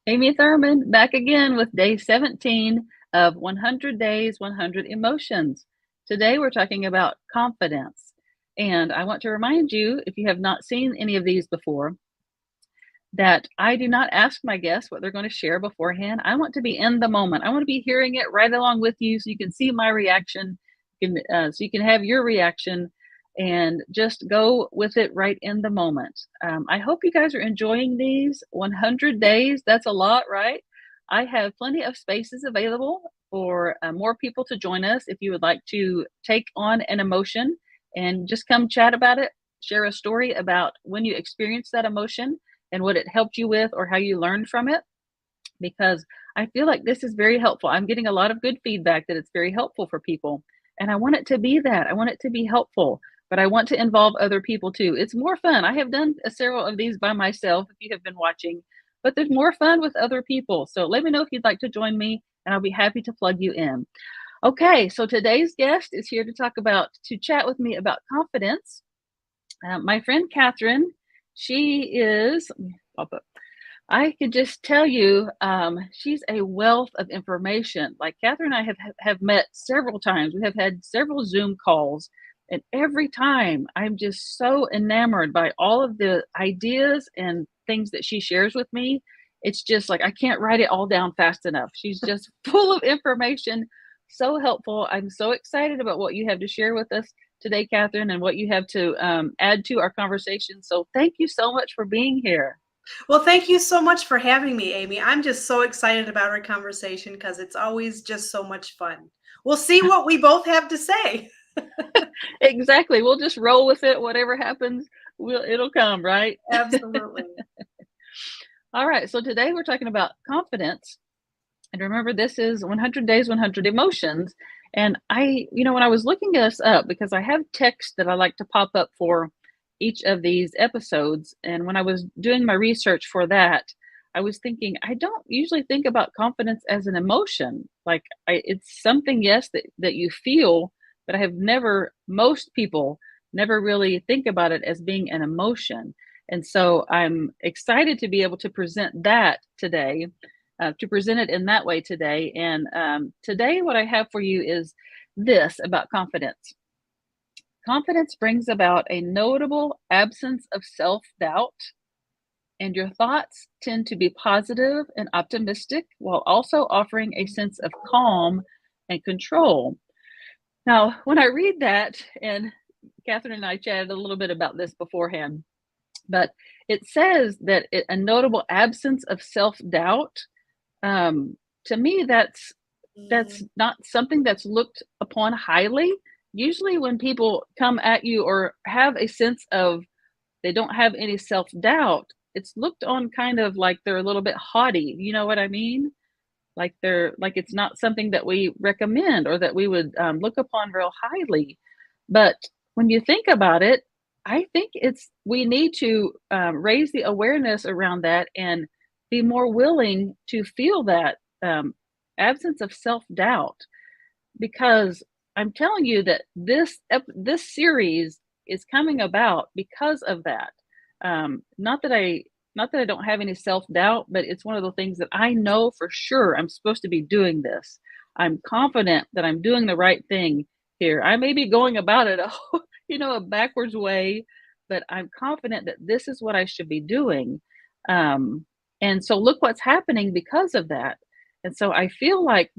Amy Thurman back again with day 17 of 100 Days, 100 Emotions. Today we're talking about confidence. And I want to remind you, if you have not seen any of these before, that I do not ask my guests what they're going to share beforehand. I want to be in the moment. I want to be hearing it right along with you so you can see my reaction, so you can have your reaction and just go with it right in the moment. I hope you guys are enjoying these 100 days. That's a lot, right? I have plenty of spaces available for more people to join us if you would like to take on an emotion and just come chat about it, share a story about when you experienced that emotion and what it helped you with or how you learned from it, because I feel like this is very helpful. I'm getting a lot of good feedback that it's very helpful for people. And I want it to be that. I want it to be helpful, but I want to involve other people too. It's more fun. I have done several of these by myself if you have been watching, but there's more fun with other people. So let me know if you'd like to join me and I'll be happy to plug you in. Okay, so today's guest is here to chat with me about confidence. My friend Kathryn, she is, I could just tell you, she's a wealth of information. Like Kathryn and I have met several times. We have had several Zoom calls, and every time I'm just so enamored by all of the ideas and things that she shares with me. It's just like I can't write it all down fast enough. She's just full of information, so helpful. I'm so excited about what you have to share with us today, Kathryn, and what you have to add to our conversation. So thank you so much for being here. Well, thank you so much for having me, Amy. I'm just so excited about our conversation because it's always just so much fun. We'll see what we both have to say. Exactly. We'll just roll with it. Whatever happens, it'll come, right? Absolutely. All right. So today we're talking about confidence. And remember, this is 100 Days, 100 Emotions. And when I was looking this up, because I have text that I like to pop up for each of these episodes. And when I was doing my research for that, I was thinking, I don't usually think about confidence as an emotion. Like it's something, yes, that you feel, but most people never really think about it as being an emotion. And so I'm excited to be able to present that today, to present it in that way today. And today, what I have for you is this about confidence. Confidence brings about a notable absence of self doubt, and your thoughts tend to be positive and optimistic while also offering a sense of calm and control. Now, when I read that, and Kathryn and I chatted a little bit about this beforehand, but it says that a notable absence of self doubt. To me, that's not something that's looked upon highly. Usually, when people come at you or have a sense of they don't have any self doubt, it's looked on kind of like they're a little bit haughty. You know what I mean? Like it's not something that we recommend or that we would look upon real highly. But when you think about it, I think we need to raise the awareness around that and be more willing to feel that absence of self doubt, because I'm telling you that this series is coming about because of that. Not that I don't have any self doubt, but it's one of the things that I know for sure I'm supposed to be doing this. I'm confident that I'm doing the right thing here. I may be going about it a backwards way, but I'm confident that this is what I should be doing. And so look what's happening because of that. And so I feel like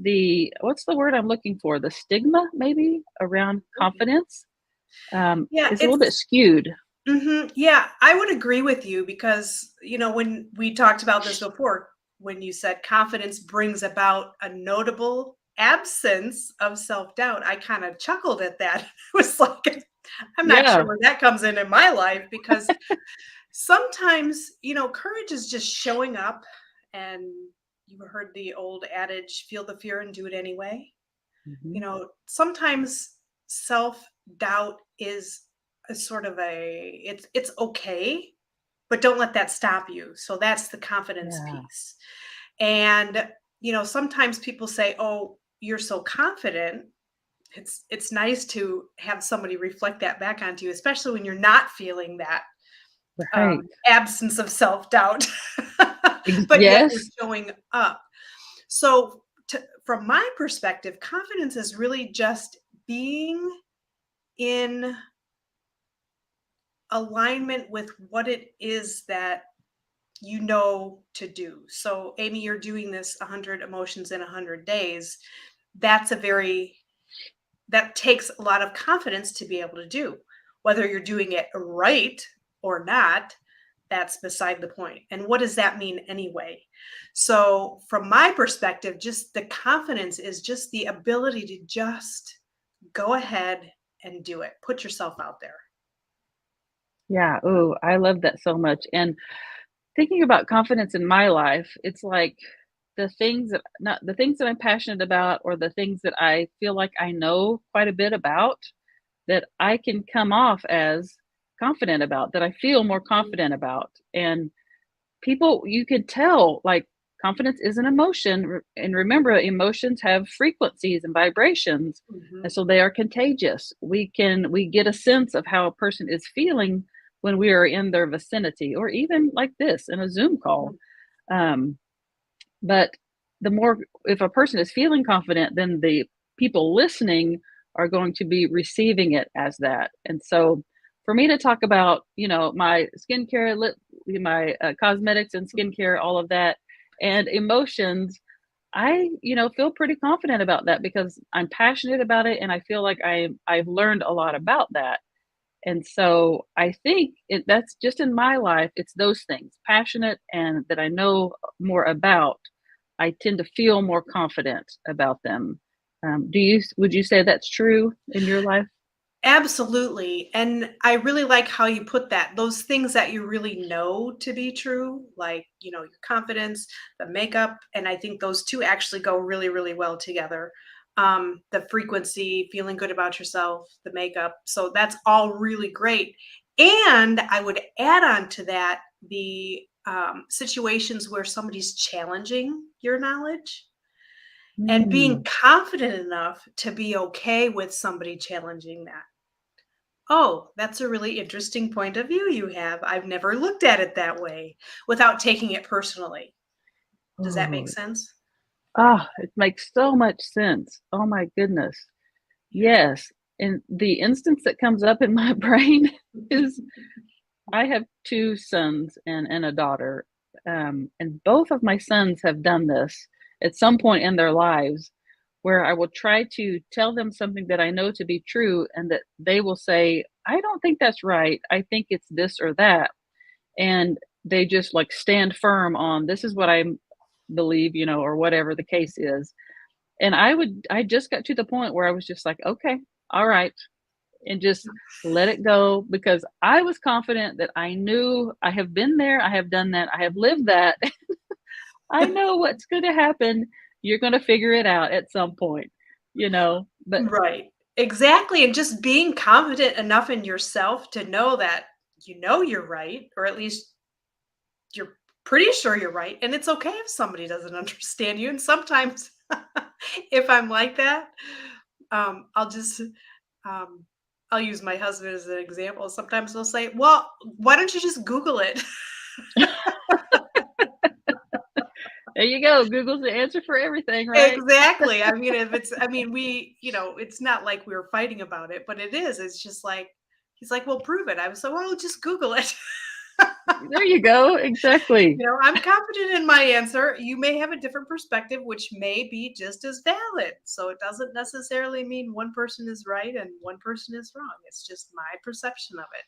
what's the word I'm looking for? The stigma maybe around confidence Yeah, is a little bit skewed. yeah, I would agree with you because, when we talked about this before, when you said confidence brings about a notable absence of self-doubt, I kind of chuckled at that. It was like, I'm not sure Yeah. where that comes in my life because sometimes, courage is just showing up, and you heard the old adage, feel the fear and do it anyway. Mhm. Sometimes self-doubt is a sort of it's okay, but don't let that stop you. So that's the confidence Yeah. piece. And sometimes people say, "Oh, you're so confident." It's nice to have somebody reflect that back onto you, especially when you're not feeling that Right. absence of self-doubt. but yet we're Yes. showing up. So from my perspective, confidence is really just being in alignment with what it is that you know to do. So, Amy, you're doing this 100 emotions in 100 days. That's that takes a lot of confidence to be able to do. Whether you're doing it right or not, that's beside the point. And what does that mean anyway? So, from my perspective, just the confidence is just the ability to just go ahead and do it. Put yourself out there. Yeah. Oh, I love that so much. And thinking about confidence in my life, it's like the things that I'm passionate about or the things that I feel like I know quite a bit about that I can come off as confident about, that I feel more confident about. And people, you could tell, like, confidence is an emotion. And remember, emotions have frequencies and vibrations. Mhm. And so they are contagious. We get a sense of how a person is feeling when we are in their vicinity, or even like this in a Zoom call. Mhm. Um, but the more, if a person is feeling confident, then the people listening are going to be receiving it as that. And so for me to talk about, my skincare, my cosmetics and skincare, all of that, and emotions, I, feel pretty confident about that because I'm passionate about it and I feel like I've learned a lot about that. And so I think that's just in my life, it's those things, passionate and that I know more about. I tend to feel more confident about them. Would you say that's true in your life? Absolutely. And I really like how you put that. Those things that you really know to be true, like, your confidence, the makeup, and I think those two actually go really, really well together. The frequency, feeling good about yourself, the makeup. So that's all really great. And I would add on to that the situations where somebody's challenging your knowledge and being Mm. confident enough to be okay with somebody challenging that. Oh, that's a really interesting point of view you have. I've never looked at it that way without taking it personally. Does that make Oh, sense? it makes so much sense. Oh my goodness. Yeah. Yes. And the instance that comes up in my brain is I have two sons and a daughter. And both of my sons have done this at some point in their lives where I will try to tell them something that I know to be true, and that they will say, I don't think that's right. I think it's this or that. And they just like stand firm on this is what I believe, or whatever the case is. And I just got to the point where I was just like, okay, all right, and just let it go because I was confident that I knew I have been there, I have done that, I have lived that. I know what's going to happen. You're going to figure it out at some point. But Right. Exactly. And just being confident enough in yourself to know that you know you're right, or at least you're pretty sure you're right. And it's okay if somebody doesn't understand you. And sometimes, if I'm like that, I'll just um, I'll use my husband as an example. Sometimes he'll say, "Well, why don't you just Google it?" there you go. Google's the answer for everything, right? Exactly. I mean, if it's, I mean, it's not like we were fighting about it, but it is. It's just like he's like, "Well, prove it." I was like, "Well, just Google it." There you go. Exactly. I'm confident in my answer. You may have a different perspective, which may be just as valid. So it doesn't necessarily mean one person is right and one person is wrong. It's just my perception of it.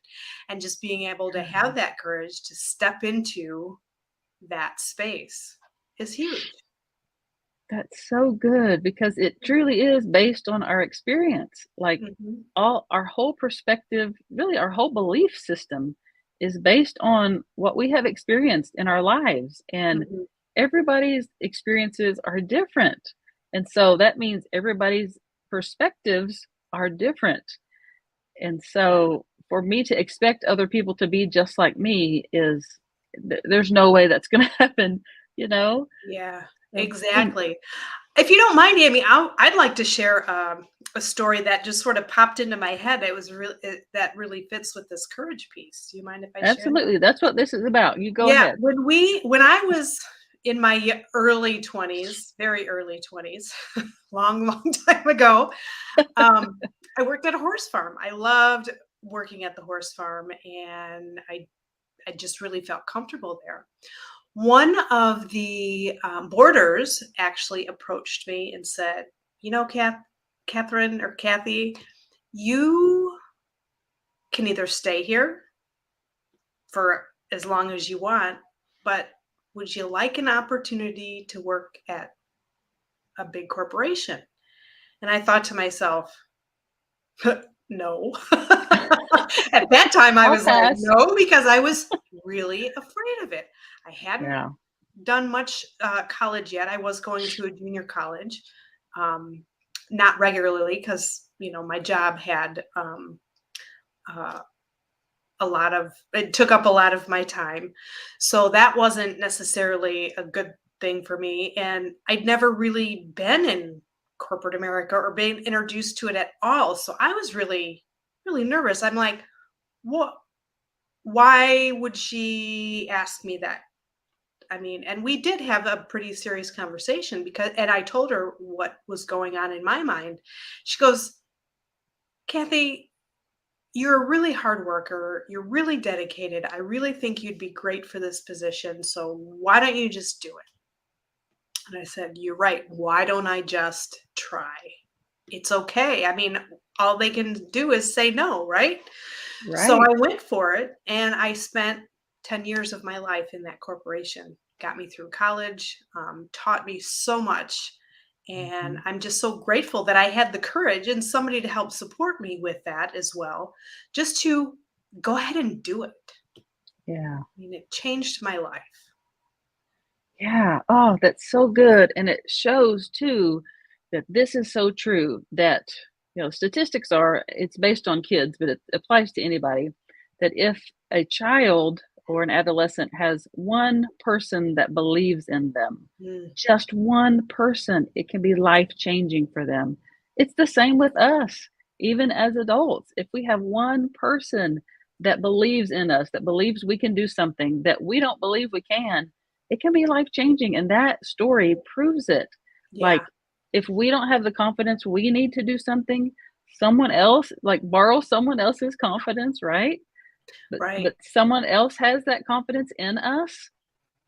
And just being able to have that courage to step into that space is huge. That's so good because it truly is based on our experience. Like Mhm. all our whole perspective, really our whole belief system is based on what we have experienced in our lives. And Mhm. everybody's experiences are different. And so that means everybody's perspectives are different. And Yeah. so for me to expect other people to be just like me is there's no way that's going to happen, you know? Yeah, So, and exactly. If you don't mind, Amy, I'd like to share a story that just sort of popped into my head. It was really that really fits with this courage piece. Do you mind if I share that? absolutely, that's what this is about. You go Yeah, ahead. when I was in my early 20s, very early 20s, long, long time ago, I worked at a horse farm. I loved working at the horse farm, and I just really felt comfortable there. One of the boarders actually approached me and said, "You know, Kathryn or Kathy, you can either stay here for as long as you want, but would you like an opportunity to work at a big corporation?" And I thought to myself, no. At that time, I I'll was like, pass. no, because I was really afraid of it. I hadn't Yeah. done much college yet. I was going to a junior college, um, not regularly because, my job had uh, it took up a lot of my time. So that wasn't necessarily a good thing for me. And I'd never really been in corporate America or been introduced to it at all. So I was really, really nervous. I'm like, what? Why would she ask me that? I mean, and we did have a pretty serious conversation and I told her what was going on in my mind. She goes, "Kathy, you're a really hard worker. You're really dedicated. I really think you'd be great for this position. So why don't you just do it?" And I said, "You're right. Why don't I just try? It's okay. I mean, all they can do is say no, right?" So I Right. went for it, and I spent 10 years of my life in that corporation. Got me through college, taught me so much. And Mhm. I'm just so grateful that I had the courage and somebody to help support me with that as well, just to go ahead and do it. Yeah. I mean, it changed my life. Yeah. Oh, that's so good. And it shows too that this is so true that, statistics are, it's based on kids, but it applies to anybody, that if a child or an adolescent has one person that believes in them, Mm, just one person, it can be life changing for them. It's the same with us, even as adults. If we have one person that believes in us, that believes we can do something that we don't believe we can, it can be life changing. And that story proves it. Like, yeah, if we don't have the confidence we need to do something, someone else, like, borrow someone else's confidence, right? But right. someone else has that confidence in us.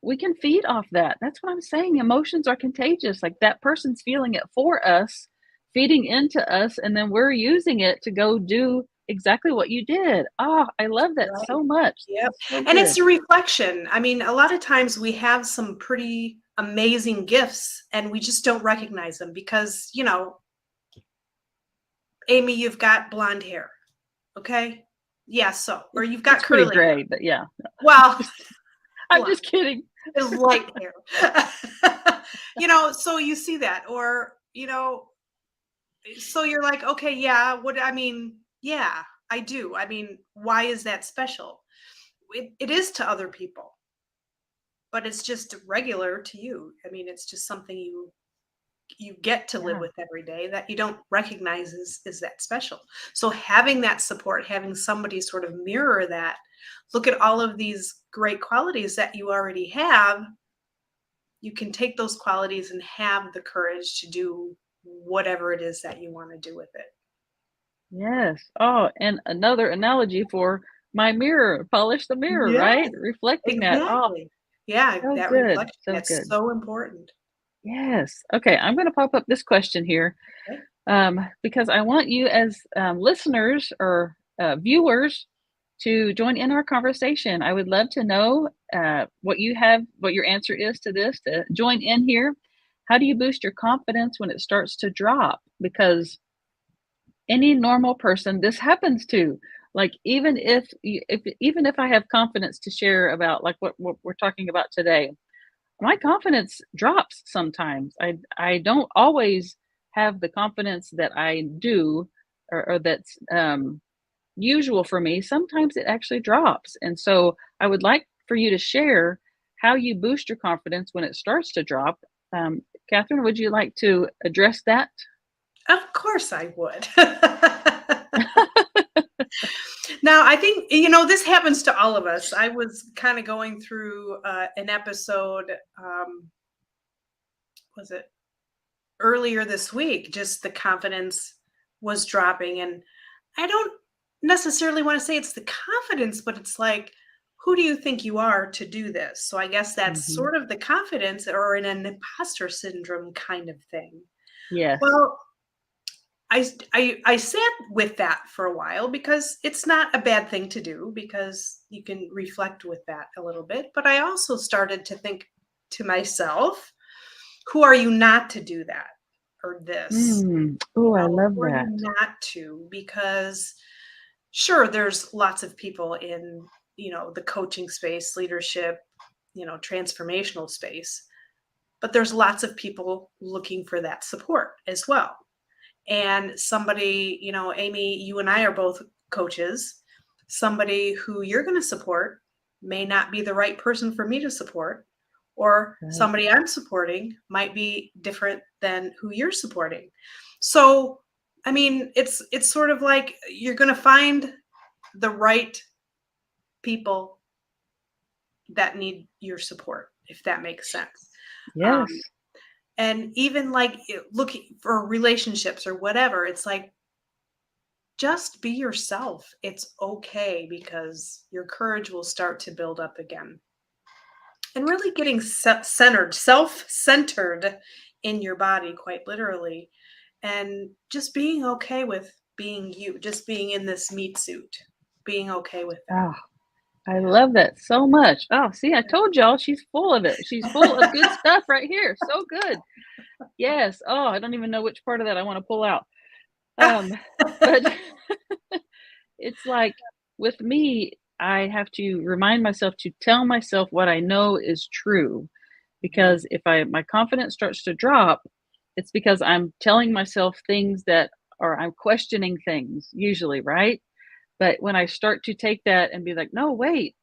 We can feed off that. That's what I'm saying. Emotions are contagious. Like, that person's feeling it for us, feeding into us, and then we're using it to go do exactly what you did. Oh, I love that Right. so much. Yep. That's so And it's good. a reflection. I mean, a lot of times we have some pretty amazing gifts and we just don't recognize them because, Amy, you've got blonde hair. Okay. Yeah. So, or you've got It's pretty curly hair. gray, but yeah. Well, I'm blonde just kidding. is light hair. So you see that, or, so you're like, okay, yeah, yeah, I do. I mean, why is that special? It is to other people, but it's just regular to you. I mean, it's just something you get to live Yeah. with every day that you don't recognize is that special. So having that support, having somebody sort of mirror that, look at all of these great qualities that you already have, you can take those qualities and have the courage to do whatever it is that you want to do with it. Yes. Oh, and another analogy for my mirror, polish the mirror, right? Yes, Reflecting that. Oh, exactly. Yeah, so that good. reflection, So that's good. so important. Yes. Okay, I'm going to pop up this question here, Okay. because I want you, as listeners or viewers, to join in our conversation. I would love to know what your answer is to this. To join in here, how do you boost your confidence when it starts to drop? Because any normal person this happens to. Like, even if I have confidence to share about, like, what we're talking about today, my confidence drops sometimes. I don't always have the confidence that I do, or that's usual for me. Sometimes it actually drops. And so I would like for you to share how you boost your confidence when it starts to drop. Kathryn, would you like to address that? Of course I would. Now, I think, this happens to all of us. I was kind of going through an episode, was it earlier this week? Just the confidence was dropping. And I don't necessarily want to say it's the confidence, but it's like, who do you think you are to do this? So I guess that's Mhm. sort of the confidence or an imposter syndrome kind of thing. Yes. Well, I sat with that for a while because it's not a bad thing to do because you can reflect with that a little bit. But I also started to think to myself, who are you not to do that or this? Mm. Oh, I love Who are you that. not to? Because sure, there's lots of people in, the coaching space, leadership, transformational space, but there's lots of people looking for that support as well. And somebody, Amy, you and I are both coaches. Somebody who you're going to support may not be the right person for me to support, or Right. somebody I'm supporting might be different than who you're supporting. So, I mean, it's sort of like you're going to find the right people that need your support, if that makes sense. Yes. Um, and even like looking for relationships or whatever, it's like just be yourself. It's okay because your courage will start to build up again. And really getting centered, self centered in your body, quite literally. And just being okay with being you, just being in this meat suit, being okay with Oh, I love that so much. Oh, see, I told y'all she's full of it. She's full of good that. stuff right here. So good. Yes. Oh, I don't even know which part of that I want to pull out. Um, but it's like with me, I have to remind myself to tell myself what I know is true. Mhm. Because if my confidence starts to drop, it's because I'm telling myself things that or I'm questioning things usually, right? But when I start to take that and be like, no, wait,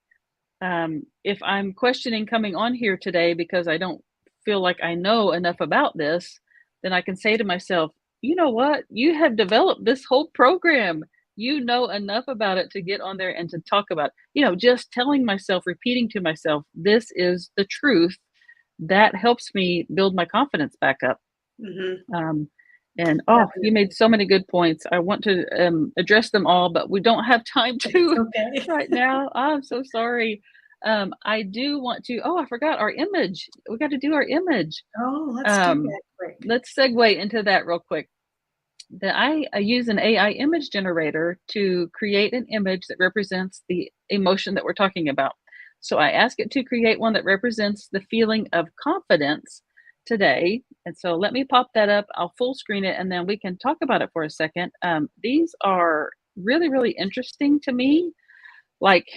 if I'm questioning coming on here today because I don't feel like I know enough about this, then I can say to myself, you know what? You have developed this whole program. You know enough about it to get on there and to talk about it. Just telling myself, repeating to myself, this is the truth. That helps me build my confidence back up. Mhm. Um, and oh, you made Definitely. so many good points. I want to address them all, but we don't have time It's to okay. right now. I'm so sorry. I do want to. Oh, I forgot our image. We got to do our image. Oh, let's do Um, that quick. let's segue into that real quick. That I use an AI image generator to create an image that represents the emotion that we're talking about. So I ask it to create one that represents the feeling of confidence today. And so let me pop that up. I'll full screen it and then we can talk about it for a second. These are really, really interesting to me. Like,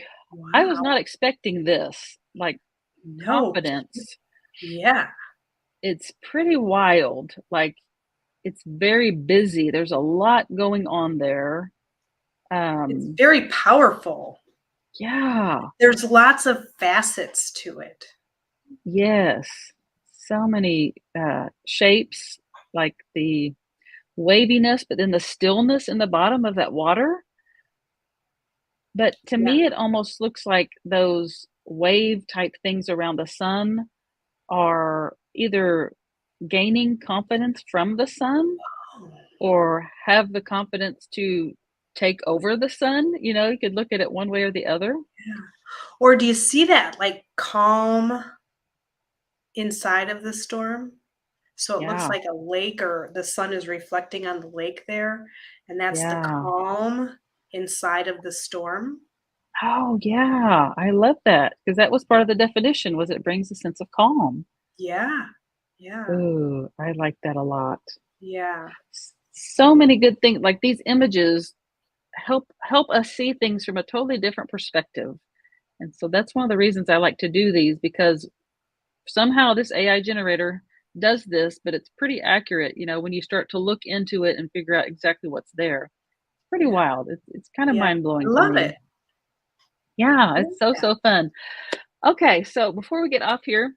I was not Wow. expecting this, like No. confidence. Yeah. It's pretty wild. Like, it's very busy. There's a lot going on there. It's Um, very powerful. yeah, There's lots of facets to it. yes. So many shapes, like the waviness, but then the stillness in the bottom of that water. But to Yeah. me, it almost looks like those wave type things around the sun are either gaining confidence from the sun Oh, or have the confidence to take over the sun. You could look at it one way or the other. yeah. Or do you see that like calm inside of the storm? So it looks Yeah, like a lake or the sun is reflecting on the lake there, and that's the yeah. calm inside of the storm. Oh, yeah, I love that because that was part of the definition was it brings a sense of calm. Yeah. Yeah. Ooh, I like that a lot. Yeah. So many good things like these images help us see things from a totally different perspective. And so that's one of the reasons I like to do these because somehow this AI generator does this, but it's pretty accurate, when you start to look into it and figure out exactly what's there. It's pretty Yeah. wild. It's kind of Yeah. mind I blowing to love me. it. Yeah, I it's love so, that. so fun. Okay, so before we get off here,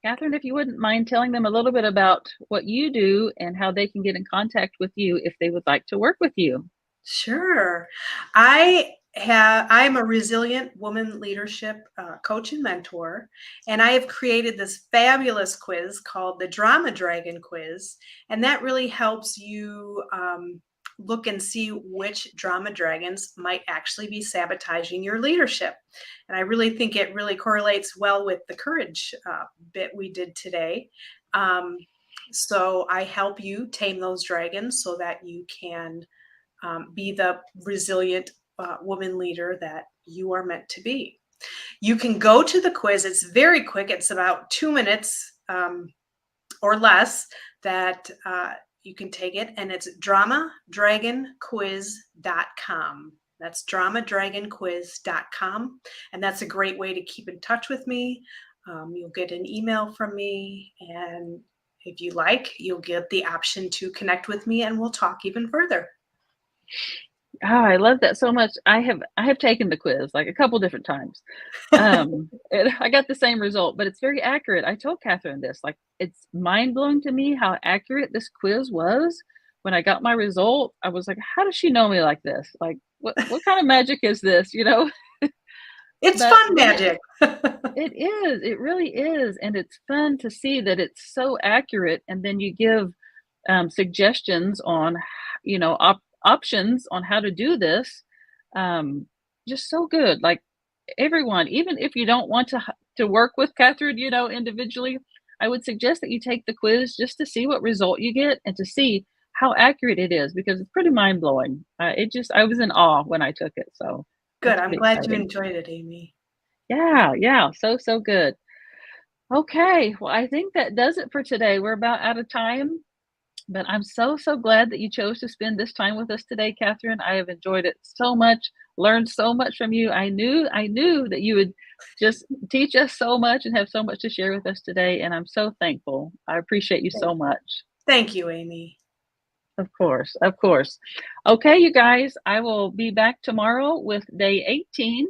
Kathryn, if you wouldn't mind telling them a little bit about what you do and how they can get in contact with you if they would like to work with you. Sure. I I'm a resilient woman leadership coach and mentor, and I have created this fabulous quiz called the Drama Dragon Quiz, and that really helps you look and see which drama dragons might actually be sabotaging your leadership. And I really think it really correlates well with the courage bit we did today. Um, so I help you tame those dragons so that you can be the resilient woman leader that you are meant to be. You can go to the quiz. It's very quick. It's about 2 minutes or less that you can take it. And it's dramadragonquiz.com. That's dramadragonquiz.com. And that's a great way to keep in touch with me. You'll get an email from me. And if you like, you'll get the option to connect with me and we'll talk even further. Oh, I love that so much. I have taken the quiz like a couple different times. I got the same result, but it's very accurate. I told Kathryn this, like, it's mind blowing to me how accurate this quiz was. When I got my result, I was like, how does she know me like this? Like, what kind of magic is this? You know? It's But fun then magic. it is, it really is, and it's fun to see that it's so accurate, and then you give suggestions on, options on how to do this. Um, just so good. Like everyone, even if you don't want to work with Kathryn, individually, I would suggest that you take the quiz just to see what result you get and to see how accurate it is because it's pretty mind blowing. I was in awe when I took it, so Good. it's I'm pretty glad you exciting. enjoyed it, Amy. Yeah, yeah, so good. Okay, well, I think that does it for today. We're about out of time, but I'm so glad that you chose to spend this time with us today, Kathryn. I have enjoyed it so much, learned so much from you. I knew that you would just teach us so much and have so much to share with us today, and I'm so thankful. I appreciate you so Thank, much. thank you, Amy. Of course, of course. Okay, you guys, I will be back tomorrow with day 18.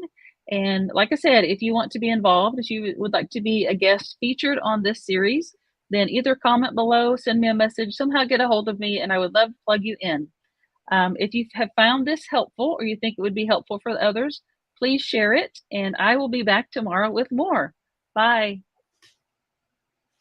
And like I said, if you want to be involved, if you would like to be a guest featured on this series, then either comment below, send me a message, somehow get a hold of me, and I would love to plug you in. If you have found this helpful or you think it would be helpful for others, please share it. And I will be back tomorrow with more. Bye.